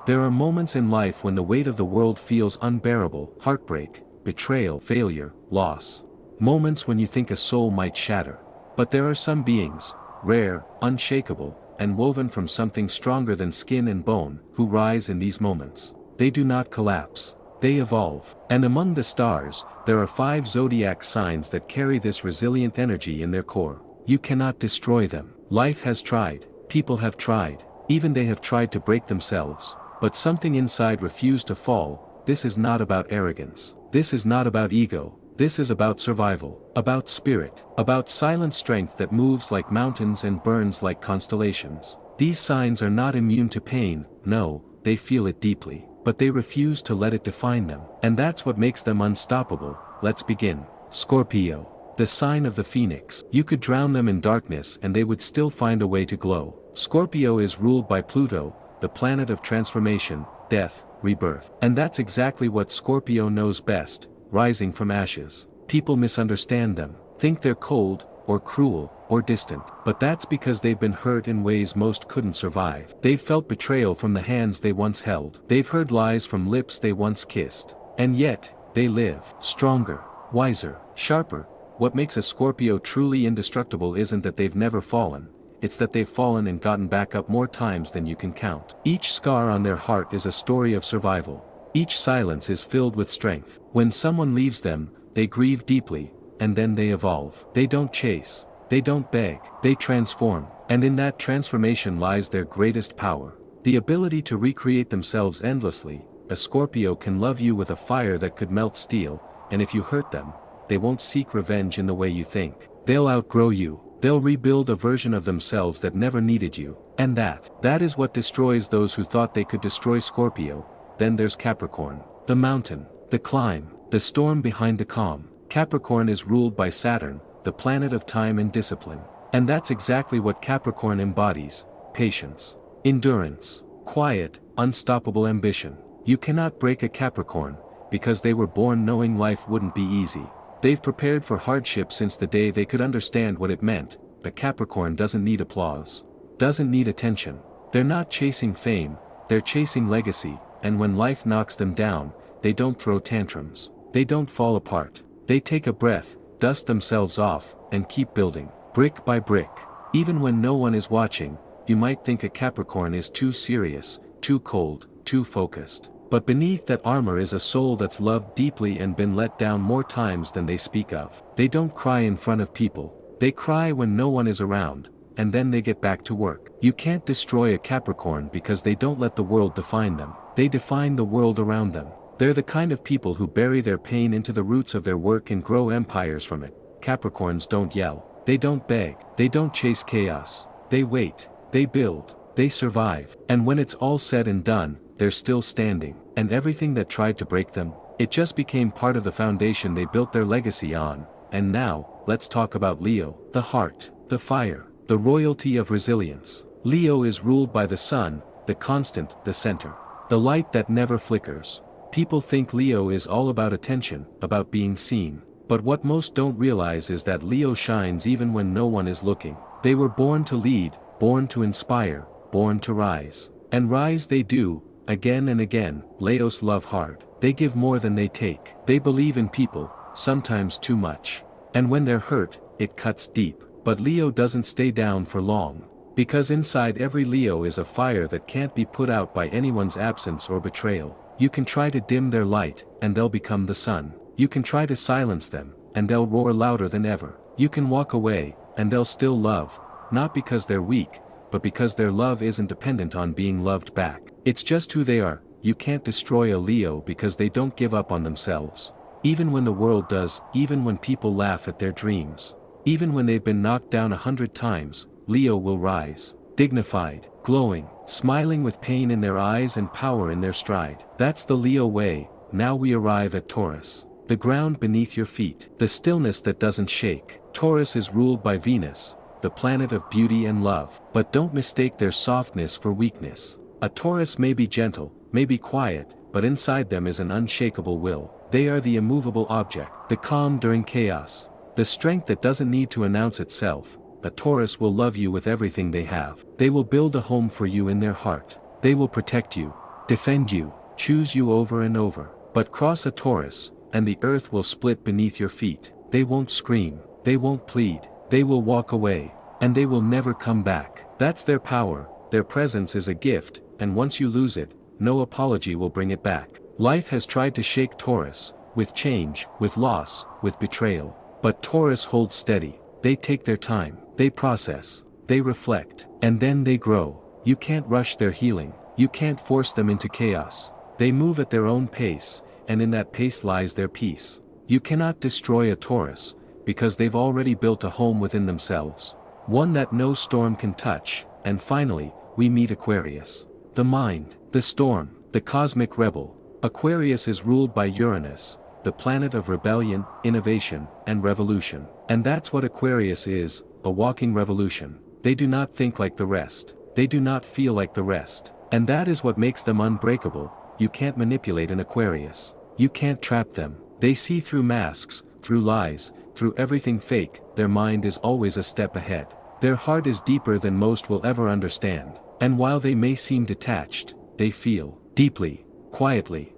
There are moments in life when the weight of the world feels unbearable: heartbreak, betrayal, failure, loss. Moments when you think a soul might shatter. But there are some beings, rare, unshakable, and woven from something stronger than skin and bone, who rise in these moments. They do not collapse. They evolve. And among the stars, there are 5 zodiac signs that carry this resilient energy in their core. You cannot destroy them. Life has tried. People have tried. Even they have tried to break themselves. But something inside refused to fall. This is not about arrogance. This is not about ego. This is about survival. About spirit. About silent strength that moves like mountains and burns like constellations. These signs are not immune to pain. No, they feel it deeply. But they refuse to let it define them. And that's what makes them unstoppable. Let's begin. Scorpio. The sign of the phoenix. You could drown them in darkness and they would still find a way to glow. Scorpio is ruled by Pluto, the planet of transformation, death, rebirth. And that's exactly what Scorpio knows best, rising from ashes. People misunderstand them, think they're cold, or cruel, or distant. But that's because they've been hurt in ways most couldn't survive. They've felt betrayal from the hands they once held. They've heard lies from lips they once kissed. And yet, they live. Stronger, wiser, sharper. What makes a Scorpio truly indestructible isn't that they've never fallen. It's that they've fallen and gotten back up more times than you can count. Each scar on their heart is a story of survival. Each silence is filled with strength. When someone leaves them, they grieve deeply, and then they evolve. They don't chase. They don't beg. They transform. And in that transformation lies their greatest power. The ability to recreate themselves endlessly. A Scorpio can love you with a fire that could melt steel, and if you hurt them, they won't seek revenge in the way you think. They'll outgrow you. They'll rebuild a version of themselves that never needed you. And that is what destroys those who thought they could destroy Scorpio. Then there's Capricorn. The mountain, the climb, the storm behind the calm. Capricorn is ruled by Saturn, the planet of time and discipline. And that's exactly what Capricorn embodies: patience, endurance, quiet, unstoppable ambition. You cannot break a Capricorn, because they were born knowing life wouldn't be easy. They've prepared for hardship since the day they could understand what it meant. A Capricorn doesn't need applause, doesn't need attention. They're not chasing fame, they're chasing legacy, and when life knocks them down, they don't throw tantrums. They don't fall apart. They take a breath, dust themselves off, and keep building, brick by brick. Even when no one is watching, you might think a Capricorn is too serious, too cold, too focused. But beneath that armor is a soul that's loved deeply and been let down more times than they speak of. They don't cry in front of people. They cry when no one is around, and then they get back to work. You can't destroy a Capricorn because they don't let the world define them. They define the world around them. They're the kind of people who bury their pain into the roots of their work and grow empires from it. Capricorns don't yell. They don't beg. They don't chase chaos. They wait. They build. They survive. And when it's all said and done, they're still standing. And everything that tried to break them, it just became part of the foundation they built their legacy on. And now, let's talk about Leo. The heart, the fire, the royalty of resilience. Leo is ruled by the sun, the constant, the center. The light that never flickers. People think Leo is all about attention, about being seen. But what most don't realize is that Leo shines even when no one is looking. They were born to lead, born to inspire, born to rise. And rise they do, again and again. Leos love hard. They give more than they take. They believe in people, sometimes too much. And when they're hurt, it cuts deep. But Leo doesn't stay down for long. Because inside every Leo is a fire that can't be put out by anyone's absence or betrayal. You can try to dim their light, and they'll become the sun. You can try to silence them, and they'll roar louder than ever. You can walk away, and they'll still love, not because they're weak, but because their love isn't dependent on being loved back. It's just who they are. You can't destroy a Leo because they don't give up on themselves. Even when the world does, even when people laugh at their dreams. Even when they've been knocked down 100 times, Leo will rise. Dignified, glowing, smiling with pain in their eyes and power in their stride. That's the Leo way. Now we arrive at Taurus. The ground beneath your feet. The stillness that doesn't shake. Taurus is ruled by Venus, the planet of beauty and love. But don't mistake their softness for weakness. A Taurus may be gentle, may be quiet, but inside them is an unshakable will. They are the immovable object. The calm during chaos. The strength that doesn't need to announce itself. A Taurus will love you with everything they have. They will build a home for you in their heart. They will protect you, defend you, choose you over and over. But cross a Taurus, and the earth will split beneath your feet. They won't scream, they won't plead, they will walk away, and they will never come back. That's their power, their presence is a gift, and once you lose it, no apology will bring it back. Life has tried to shake Taurus, with change, with loss, with betrayal. But Taurus holds steady, they take their time, they process, they reflect, and then they grow. You can't rush their healing, you can't force them into chaos. They move at their own pace, and in that pace lies their peace. You cannot destroy a Taurus, because they've already built a home within themselves. One that no storm can touch. And finally, we meet Aquarius. The mind, the storm, the cosmic rebel. Aquarius is ruled by Uranus, the planet of rebellion, innovation, and revolution. And that's what Aquarius is, a walking revolution. They do not think like the rest. They do not feel like the rest. And that is what makes them unbreakable. You can't manipulate an Aquarius. You can't trap them. They see through masks, through lies, through everything fake. Their mind is always a step ahead. Their heart is deeper than most will ever understand. And while they may seem detached, they feel deeply, quietly.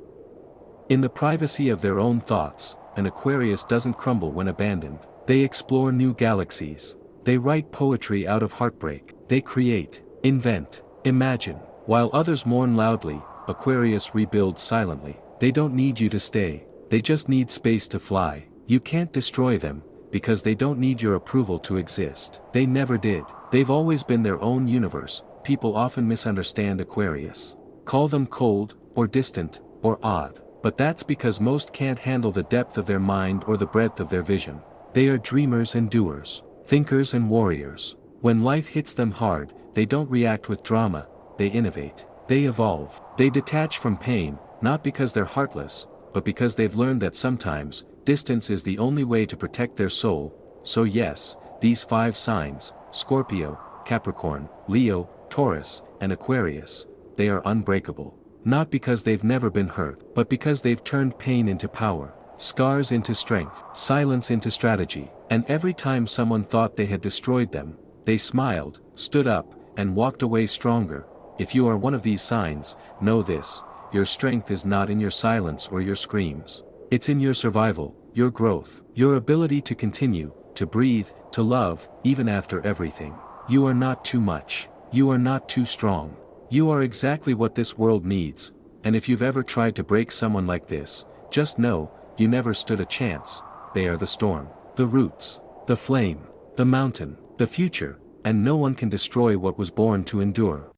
In the privacy of their own thoughts, an Aquarius doesn't crumble when abandoned. They explore new galaxies. They write poetry out of heartbreak. They create, invent, imagine. While others mourn loudly, Aquarius rebuilds silently. They don't need you to stay, they just need space to fly. You can't destroy them, because they don't need your approval to exist. They never did. They've always been their own universe. People often misunderstand Aquarius. Call them cold, or distant, or odd. But that's because most can't handle the depth of their mind or the breadth of their vision. They are dreamers and doers, thinkers and warriors. When life hits them hard, they don't react with drama, they innovate. They evolve. They detach from pain, not because they're heartless, but because they've learned that sometimes, distance is the only way to protect their soul. So yes, these 5 signs, Scorpio, Capricorn, Leo, Taurus, and Aquarius, they are unbreakable. Not because they've never been hurt, but because they've turned pain into power, scars into strength, silence into strategy. And every time someone thought they had destroyed them, they smiled, stood up, and walked away stronger. If you are one of these signs, know this: your strength is not in your silence or your screams. It's in your survival, your growth, your ability to continue, to breathe, to love, even after everything. You are not too much. You are not too strong. You are exactly what this world needs, and if you've ever tried to break someone like this, just know, you never stood a chance. They are the storm, the roots, the flame, the mountain, the future, and no one can destroy what was born to endure.